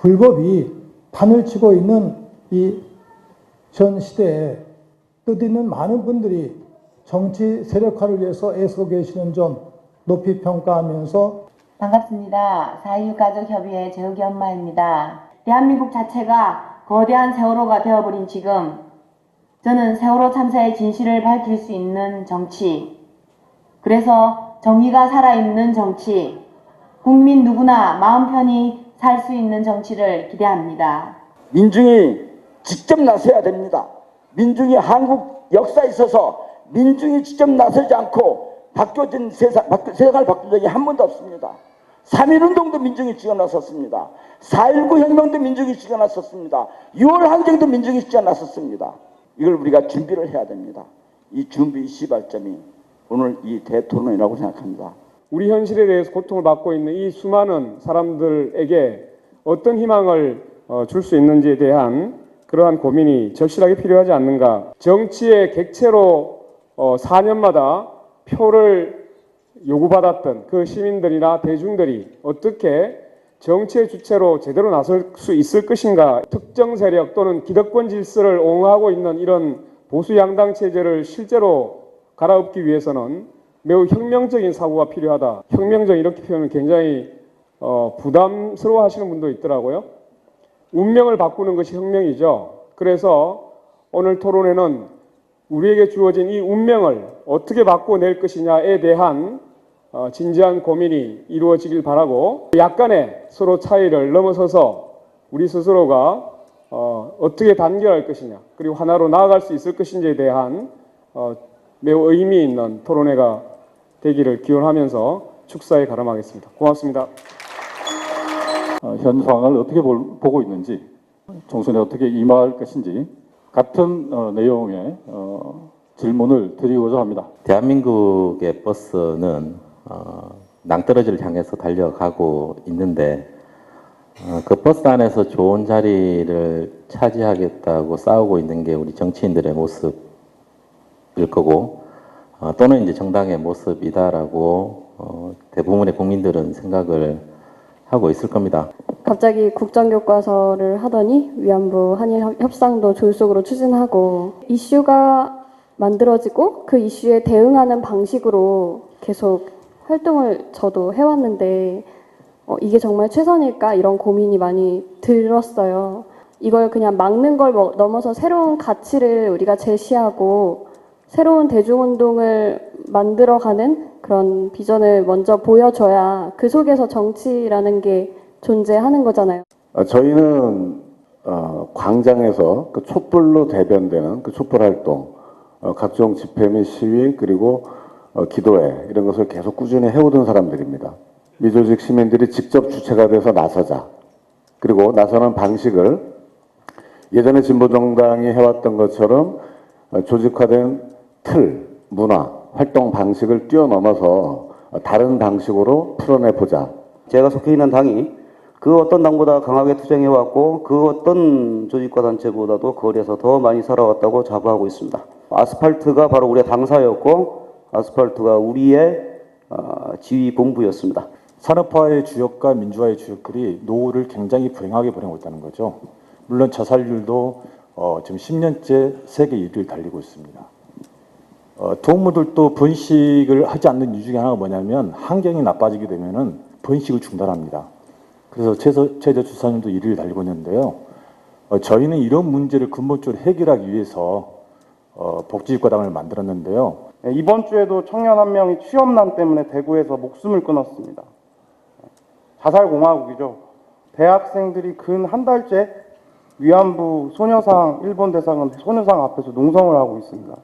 불법이 판을 치고 있는 이 현 시대에 뜻있는 많은 분들이 정치 세력화를 위해서 애쓰고 계시는 점 높이 평가하면서 반갑습니다. 4.16 가족협의회 재욱이 엄마입니다. 대한민국 자체가 거대한 세월호가 되어버린 지금 저는 세월호 참사의 진실을 밝힐 수 있는 정치, 그래서 정의가 살아있는 정치, 국민 누구나 마음 편히 살 수 있는 정치를 기대합니다. 민중이 직접 나서야 됩니다. 민중이 한국 역사에 있어서 민중이 직접 나서지 않고 바뀌어진 세상을 바꾼 적이 한 번도 없습니다. 3.1운동도 민중이 직접 나섰습니다. 4.19 혁명도 민중이 직접 나섰습니다. 6월 항쟁도 민중이 직접 나섰습니다. 이걸 우리가 준비를 해야 됩니다. 이 준비 시발점이 오늘 이 대토론이라고 생각합니다. 우리 현실에 대해서 고통을 받고 있는 이 수많은 사람들에게 어떤 희망을 줄 수 있는지에 대한 그러한 고민이 절실하게 필요하지 않는가. 정치의 객체로 4년마다 표를 요구받았던 그 시민들이나 대중들이 어떻게 정치의 주체로 제대로 나설 수 있을 것인가. 특정 세력 또는 기득권 질서를 옹호하고 있는 이런 보수 양당 체제를 실제로 갈아엎기 위해서는 매우 혁명적인 사고가 필요하다. 혁명적 이렇게 표현은 굉장히 부담스러워 하시는 분도 있더라고요. 운명을 바꾸는 것이 혁명이죠. 그래서 오늘 토론회는 우리에게 주어진 이 운명을 어떻게 바꿔낼 것이냐에 대한 진지한 고민이 이루어지길 바라고, 약간의 서로 차이를 넘어서서 우리 스스로가 어떻게 단결할 것이냐, 그리고 하나로 나아갈 수 있을 것인지에 대한 매우 의미 있는 토론회가 되기를 기원하면서 축사에 가름하겠습니다. 고맙습니다. 현 상황을 어떻게 보고 있는지, 총선에 어떻게 임할 것인지 같은 내용의 질문을 드리고자 합니다. 대한민국의 버스는 낭떠러지를 향해서 달려가고 있는데 그 버스 안에서 좋은 자리를 차지하겠다고 싸우고 있는 게 우리 정치인들의 모습일 거고 또는 이제 정당의 모습이다라고 대부분의 국민들은 생각을 하고 있을 겁니다. 갑자기 국정교과서를 하더니 위안부 한일 협상도 졸속으로 추진하고 이슈가 만들어지고 그 이슈에 대응하는 방식으로 계속 활동을 저도 해왔는데 이게 정말 최선일까 이런 고민이 많이 들었어요. 이걸 그냥 막는 걸 넘어서 새로운 가치를 우리가 제시하고 새로운 대중운동을 만들어가는 그런 비전을 먼저 보여줘야 그 속에서 정치라는 게 존재하는 거잖아요. 저희는 광장에서 그 촛불로 대변되는 그 촛불 활동, 각종 집회 및 시위 그리고 기도회 이런 것을 계속 꾸준히 해오던 사람들입니다. 미조직 시민들이 직접 주체가 돼서 나서자. 그리고 나서는 방식을 예전에 진보정당이 해왔던 것처럼 조직화된 틀, 문화, 활동 방식을 뛰어넘어서 다른 방식으로 풀어내보자. 제가 속해 있는 당이 그 어떤 당보다 강하게 투쟁해왔고 그 어떤 조직과 단체보다도 거리에서 더 많이 살아왔다고 자부하고 있습니다. 아스팔트가 바로 우리의 당사였고 아스팔트가 우리의 지휘 본부였습니다. 산업화의 주역과 민주화의 주역들이 노후를 굉장히 불행하게 보내고 있다는 거죠. 물론 자살률도 지금 10년째 세계 1위를 달리고 있습니다. 동물들도 번식을 하지 않는 이유 중에 하나가 뭐냐면 환경이 나빠지게 되면은 번식을 중단합니다. 그래서 최저 출산율도 1위를 달리고 있는데요. 저희는 이런 문제를 근본적으로 해결하기 위해서 복지국가당을 만들었는데요. 이번 주에도 청년 한 명이 취업난 때문에 대구에서 목숨을 끊었습니다. 자살공화국이죠. 대학생들이 근 한 달째 위안부 소녀상 일본 대사관 소녀상 앞에서 농성을 하고 있습니다.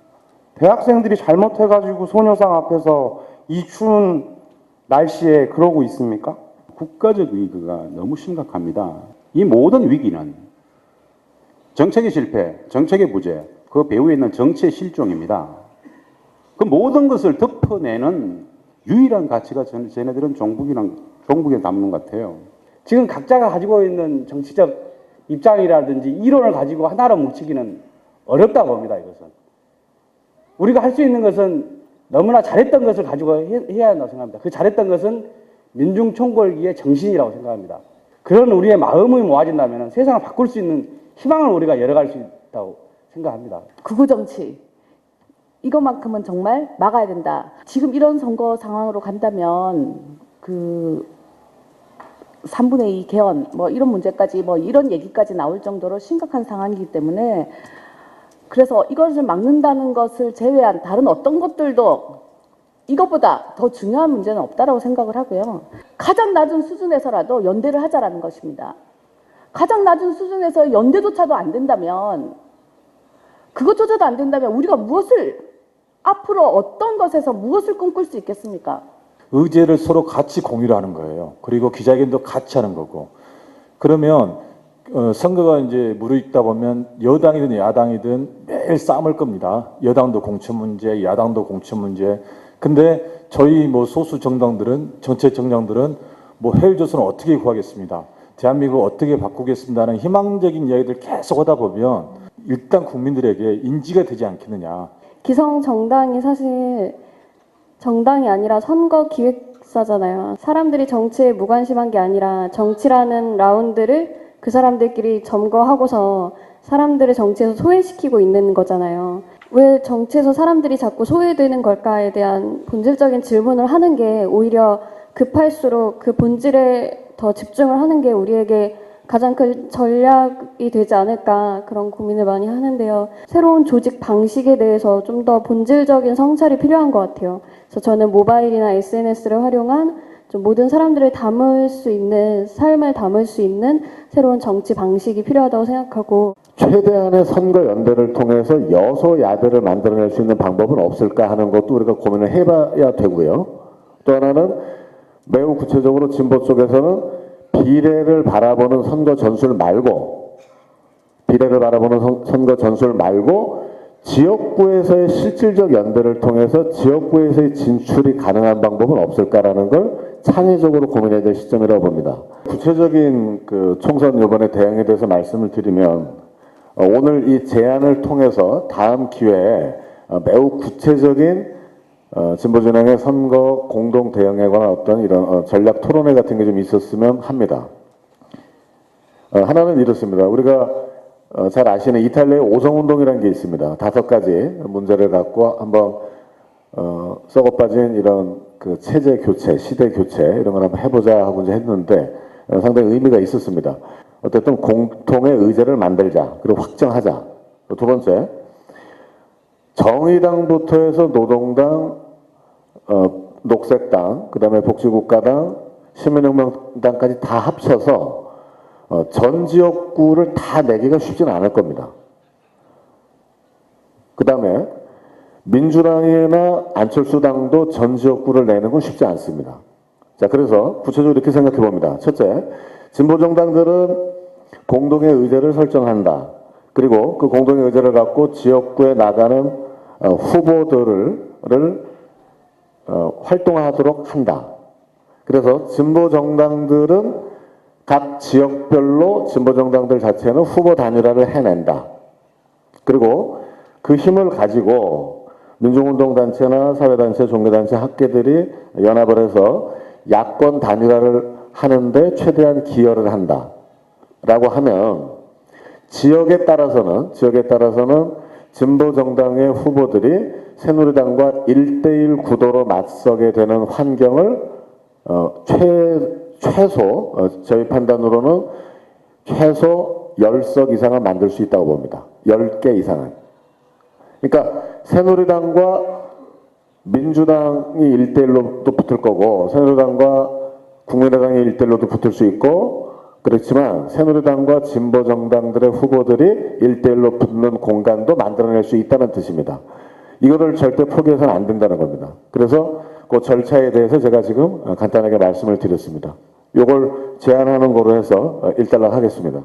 대학생들이 잘못해가지고 소녀상 앞에서 이 추운 날씨에 그러고 있습니까? 국가적 위기가 너무 심각합니다. 이 모든 위기는 정책의 실패, 정책의 부재, 그 배후에 있는 정치의 실종입니다. 그 모든 것을 덮어내는 유일한 가치가 쟤네들은 종북에 남는 것 같아요. 지금 각자가 가지고 있는 정치적 입장이라든지 이론을 가지고 하나로 뭉치기는 어렵다고 봅니다. 이것은 우리가 할 수 있는 것은 너무나 잘했던 것을 가지고 해야 한다고 생각합니다. 그 잘했던 것은 민중총궐기의 정신이라고 생각합니다. 그런 우리의 마음이 모아진다면 세상을 바꿀 수 있는 희망을 우리가 열어갈 수 있다고 생각합니다. 극우 정치 이것만큼은 정말 막아야 된다. 지금 이런 선거 상황으로 간다면 그 3분의 2 개헌 뭐 이런 문제까지 뭐 이런 얘기까지 나올 정도로 심각한 상황이기 때문에 그래서 이것을 막는다는 것을 제외한 다른 어떤 것들도 이것보다 더 중요한 문제는 없다라고 생각을 하고요. 가장 낮은 수준에서라도 연대를 하자라는 것입니다. 가장 낮은 수준에서 연대조차도 안 된다면 그것조차도 안 된다면 우리가 무엇을 앞으로 어떤 것에서 무엇을 꿈꿀 수 있겠습니까? 의제를 서로 같이 공유를 하는 거예요. 그리고 기자회견도 같이 하는 거고. 그러면 선거가 이제 무르익다 보면 여당이든 야당이든 매일 싸움을 겁니다. 여당도 공천 문제, 야당도 공천 문제. 근데 저희 뭐 소수 정당들은, 정책 정당들은 뭐 헬조선을 어떻게 구하겠습니다. 대한민국을 어떻게 바꾸겠습니다 하는 희망적인 이야기들 계속 하다 보면 일단 국민들에게 인지가 되지 않겠느냐. 기성 정당이 사실 정당이 아니라 선거 기획사잖아요. 사람들이 정치에 무관심한 게 아니라 정치라는 라운드를 그 사람들끼리 점거하고서 사람들을 정치에서 소외시키고 있는 거잖아요. 왜 정치에서 사람들이 자꾸 소외되는 걸까에 대한 본질적인 질문을 하는 게 오히려 급할수록 그 본질에 더 집중을 하는 게 우리에게 가장 큰 전략이 되지 않을까 그런 고민을 많이 하는데요. 새로운 조직 방식에 대해서 좀 더 본질적인 성찰이 필요한 것 같아요. 그래서 저는 모바일이나 SNS를 활용한 좀 모든 사람들을 담을 수 있는, 삶을 담을 수 있는 새로운 정치 방식이 필요하다고 생각하고 최대한의 선거 연대를 통해서 여소야대를 만들어낼 수 있는 방법은 없을까 하는 것도 우리가 고민을 해봐야 되고요. 또 하나는 매우 구체적으로 진보 쪽에서는 비례를 바라보는 선거 전술 말고 지역구에서의 실질적 연대를 통해서 지역구에서의 진출이 가능한 방법은 없을까라는 걸 창의적으로 고민해야 될 시점이라고 봅니다. 구체적인 그 총선 이번에 대응에 대해서 말씀을 드리면 오늘 이 제안을 통해서 다음 기회에 매우 구체적인 진보진영의 선거 공동 대응에 관한 어떤 이런 전략 토론회 같은 게 좀 있었으면 합니다. 하나는 이렇습니다. 우리가 잘 아시는 이탈리아의 오성운동이라는 게 있습니다. 5가지 문제를 갖고 한번 썩어빠진 이런 그 체제 교체, 시대 교체 이런 걸 한번 해보자 하고 이제 했는데 상당히 의미가 있었습니다. 어쨌든 공통의 의제를 만들자, 그리고 확정하자. 두 번째, 정의당부터 해서 노동당, 녹색당, 그 다음에 복지국가당, 시민혁명당까지 다 합쳐서 전 지역구를 다 내기가 쉽지는 않을 겁니다. 그 다음에 민주당이나 안철수당도 전 지역구를 내는 건 쉽지 않습니다. 자, 그래서 구체적으로 이렇게 생각해 봅니다. 첫째, 진보정당들은 공동의 의제를 설정한다. 그리고 그 공동의 의제를 갖고 지역구에 나가는 후보들을 활동하도록 한다. 그래서 진보정당들은 각 지역별로 진보정당들 자체는 후보 단일화를 해낸다. 그리고 그 힘을 가지고 민중운동단체나 사회단체, 종교단체, 학계들이 연합을 해서 야권 단일화를 하는데 최대한 기여를 한다. 라고 하면 지역에 따라서는 진보정당의 후보들이 새누리당과 1대1 구도로 맞서게 되는 환경을 최소 저희 판단으로는 최소 10석 이상은 만들 수 있다고 봅니다. 10개 이상은. 그러니까 새누리당과 민주당이 1대1로도 붙을 거고 새누리당과 국민의당이 1대1로도 붙을 수 있고 그렇지만 새누리당과 진보정당들의 후보들이 1대1로 붙는 공간도 만들어낼 수 있다는 뜻입니다. 이거를 절대 포기해서는 안 된다는 겁니다. 그래서 그 절차에 대해서 제가 지금 간단하게 말씀을 드렸습니다. 이걸 제안하는 거로 해서 일단락 하겠습니다.